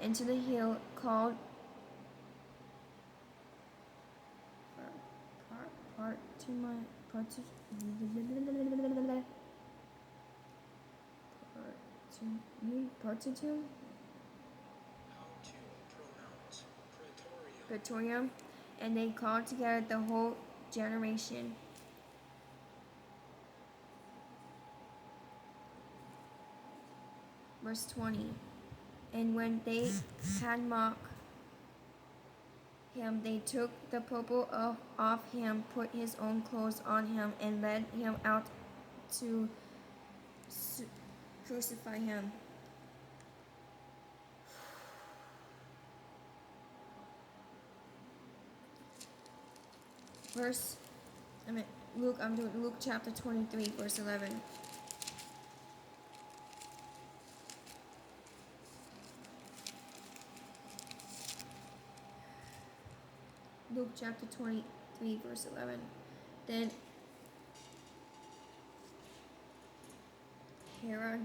into the hill called Partitum, Praetorium, and they called together the whole generation. Verse 20. And when they had mocked him, they took the purple off him, put his own clothes on him, and led him out to crucify him. I'm doing Luke chapter 23, verse 11. Luke chapter 23, verse 11. Then Herod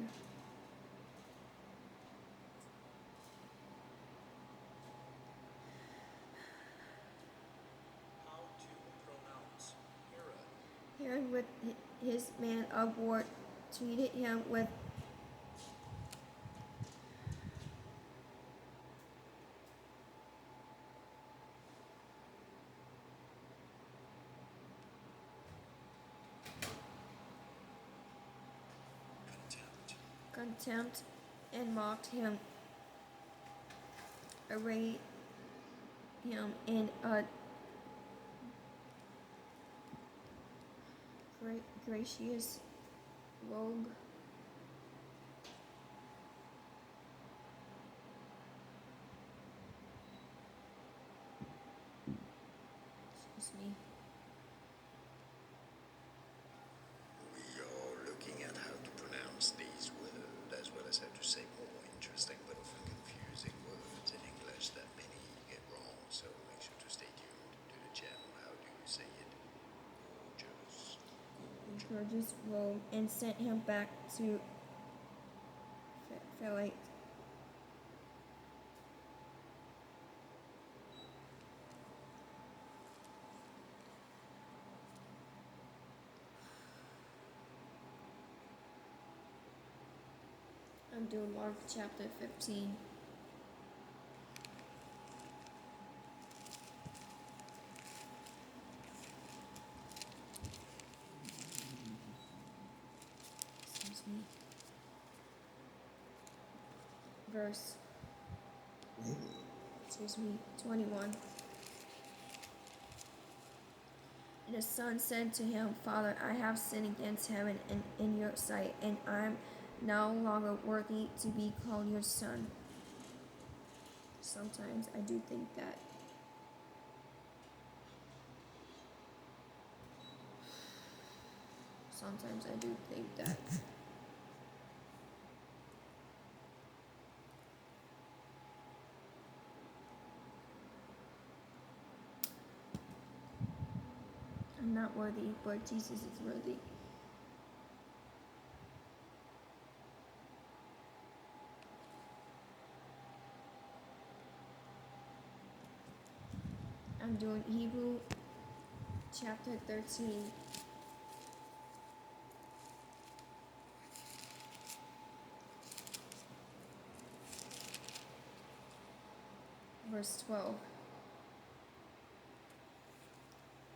with his man of war treated him with contempt and mocked him, arrayed him in a gracious robe, excuse me. We are looking at how to pronounce these words as well as how to say more interesting but often confusing words in English that many get wrong, so make sure to stay tuned to the channel. How do you say it? Gorgeous robe, and sent him back to Philate. I'm doing Mark chapter 15. Excuse me. Verse 21. And the son said to him, Father, I have sinned against heaven and in your sight, and I am no longer worthy to be called your son. Sometimes I do think that. Sometimes I do think that. I'm not worthy, but Jesus is worthy. I'm doing Hebrew chapter 13. Verse 12.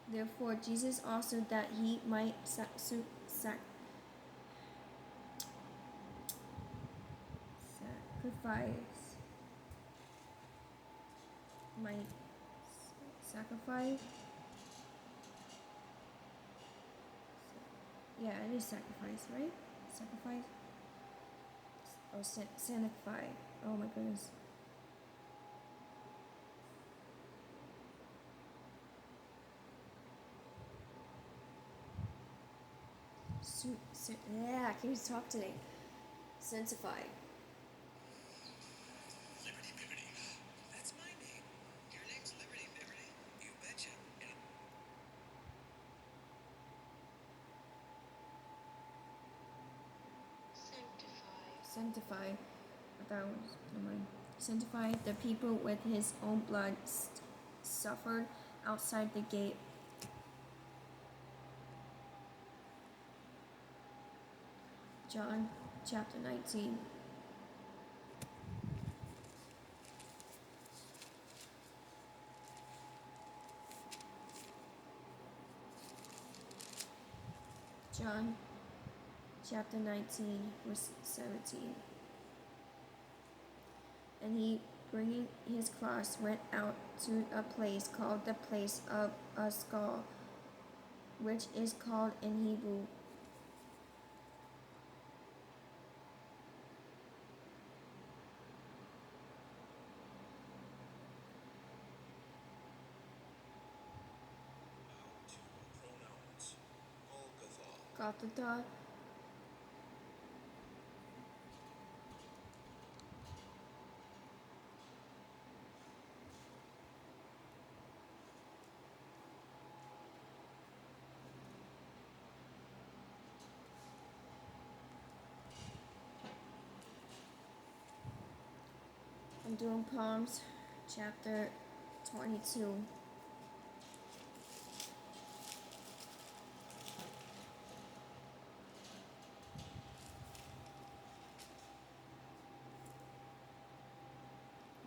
Therefore Jesus also, that he might sacrifice yeah, it is sacrifice, right? Sacrifice or sanctify. Oh my goodness. Yeah, I can't even talk today. Sanctify. Liberty Liberty. That's my name. Your name's Liberty Liberty. You betcha. Sanctify. I thought it was, never mind. sanctified the people with his own blood, suffered outside the gate. John chapter 19. John chapter 19, verse 17. And he, bringing his cross, went out to a place called the place of a skull, which is called in Hebrew Golgotha. I'm doing Psalms chapter 22.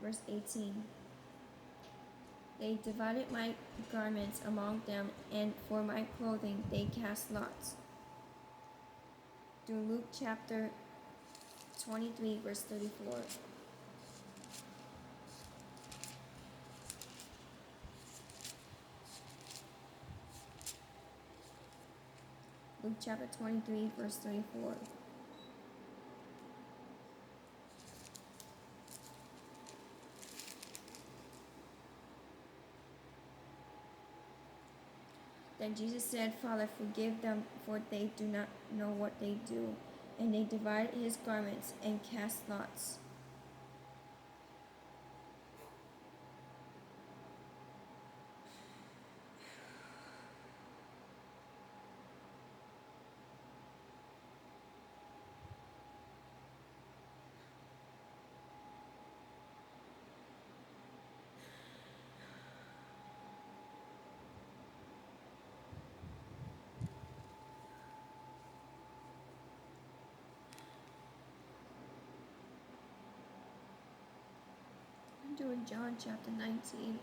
Verse 18. They divided my garments among them, and for my clothing they cast lots. Do Luke chapter 23, verse 34. Luke chapter 23, verse 34. Then Jesus said, Father, forgive them, for they do not know what they do. And they divided his garments and cast lots. I'm doing John chapter 19.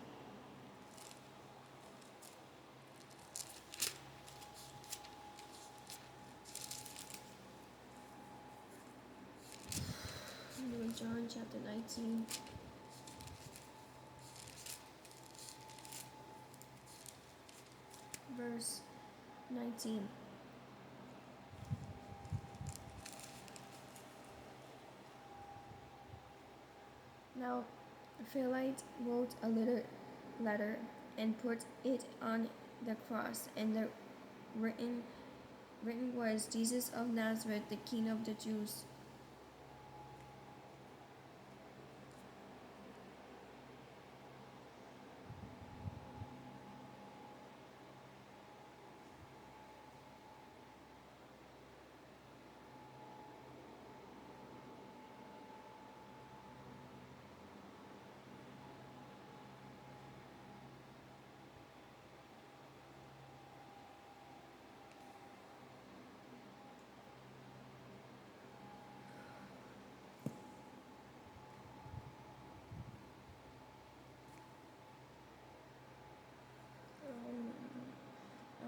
I'm doing John chapter 19. Verse 19. Now Philip wrote a little letter and put it on the cross, and the written was, Jesus of Nazareth, the King of the Jews.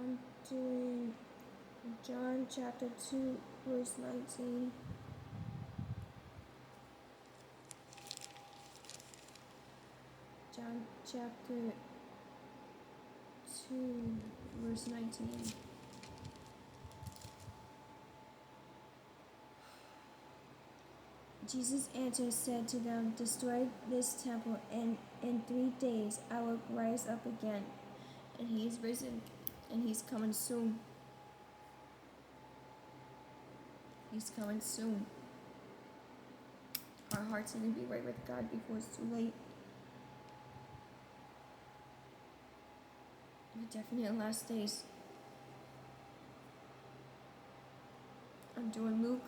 I'm doing John chapter 2, verse 19. John chapter 2, verse 19. Jesus answered, said to them, destroy this temple, and in 3 days I will rise up again. And he is risen, and he's coming soon. He's coming soon. Our hearts need to be right with God before it's too late. We're definitely in last days. I'm doing Luke